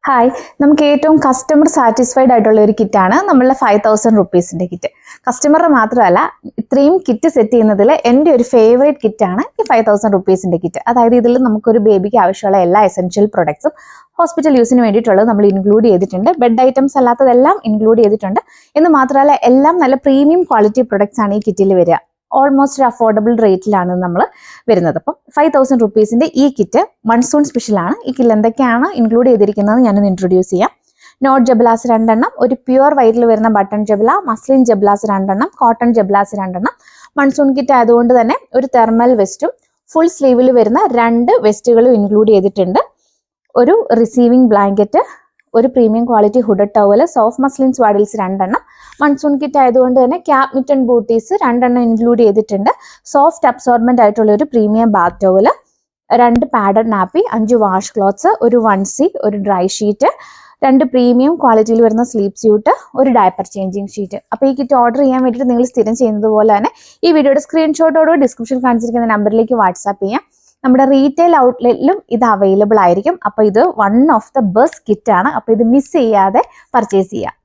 Hi, നമുക്ക് ഏറ്റവും customer satisfied ആയിട്ടുള്ള ഒരു കിറ്റാണ് നമ്മളുടെ 5000 റുപ്പീസിൻ്റെ കിറ്റ്. കസ്റ്റമറുടെ മാത്രമല്ല, ഇത്രയും കിറ്റ് സെറ്റ് ചെയ്യുന്നതിൽ എൻ്റെ ഒരു ഫേവറേറ്റ് കിറ്റാണ് ഈ 5000 റുപ്പീസിൻ്റെ കിറ്റ്. അതായത് ഇതിൽ നമുക്കൊരു ബേബിക്ക് ആവശ്യമുള്ള എല്ലാ എസെൻഷ്യൽ പ്രൊഡക്ട്സും ഹോസ്പിറ്റൽ യൂസിന് വേണ്ടിയിട്ടുള്ളത് നമ്മൾ ഇൻക്ലൂഡ് ചെയ്തിട്ടുണ്ട്. ബെഡ് ഐറ്റംസ് അല്ലാത്തതെല്ലാം ഇൻക്ലൂഡ് ചെയ്തിട്ടുണ്ട്. എന്ന് മാത്രമല്ല, എല്ലാം നല്ല പ്രീമിയം ക്വാളിറ്റി പ്രൊഡക്ട്സ് ആണ് ഈ കിറ്റിൽ വരിക. ഓൾമോസ്റ്റ് ഒരു അഫോർഡബിൾ റേറ്റിലാണ് നമ്മൾ വരുന്നത്. അപ്പം 5000 റുപ്പീസിൻ്റെ ഈ കിറ്റ് മൺസൂൺ സ്പെഷ്യലാണ്. ഈ കിറ്റിൽ എന്തൊക്കെയാണ് ഇൻക്ലൂഡ് ചെയ്തിരിക്കുന്നത് ഞാനൊന്ന് ഇൻട്രൊഡ്യൂസ് ചെയ്യാം. നോട്ട് ജബ്ലാസ് 2 എണ്ണം, ഒരു പ്യുവർ വൈറ്റിൽ വരുന്ന ബട്ടൺ ജബ്ല, മസ്ലിൻ ജബ്ലാസ് 2 എണ്ണം, കോട്ടൺ ജബ്ലാസ് 2 എണ്ണം. മൺസൂൺ കിറ്റ് ആയതുകൊണ്ട് തന്നെ ഒരു തെർമൽ വെസ്റ്റും ഫുൾ സ്ലീവിൽ വരുന്ന 2 വെസ്റ്റുകളും ഇൻക്ലൂഡ് ചെയ്തിട്ടുണ്ട്. ഒരു റിസീവിംഗ് ബ്ലാങ്കറ്റ്, ഒരു premium quality hooded towel, soft muslin swaddles 2 എണ്ണം. മൺസൂൺ കിറ്റ് ആയതുകൊണ്ട് തന്നെ ക്യാപ് മിറ്റൻ ബൂട്ടീസ് 2 എണ്ണം ഇൻക്ലൂഡ് ചെയ്തിട്ടുണ്ട്. സോഫ്റ്റ് അബ്സോർബൻ്റ് ആയിട്ടുള്ള ഒരു premium bath towel, 2 padded nappy, 5 wash clothes, ഒരു വൺസി, ഒരു ഡ്രൈ ഷീറ്റ്, 2 പ്രീമിയം ക്വാളിറ്റിയിൽ വരുന്ന സ്ലീപ്പ് സ്യൂട്ട്, ഒരു ഡയപ്പർ ചേഞ്ചിങ് ഷീറ്റ്. അപ്പോൾ ഈ കിറ്റ് ഓർഡർ ചെയ്യാൻ വേണ്ടിയിട്ട് നിങ്ങൾ സ്ഥിരം ചെയ്യുന്നത് പോലെ തന്നെ ഈ വീഡിയോയുടെ സ്ക്രീൻഷോട്ടോടോ ഡിസ്ക്രിപ്ഷൻ കാണിച്ചിരിക്കുന്ന നമ്പറിലേക്ക് വാട്സാപ്പ് ചെയ്യാം. നമ്മുടെ റീറ്റെയിൽ ഔട്ട്ലെറ്റിലും ഇത് അവൈലബിൾ ആയിരിക്കും. അപ്പോൾ ഇത് one of the best kit ആണ്. അപ്പോൾ ഇത് മിസ് ചെയ്യാതെ പർച്ചേസ് ചെയ്യാം.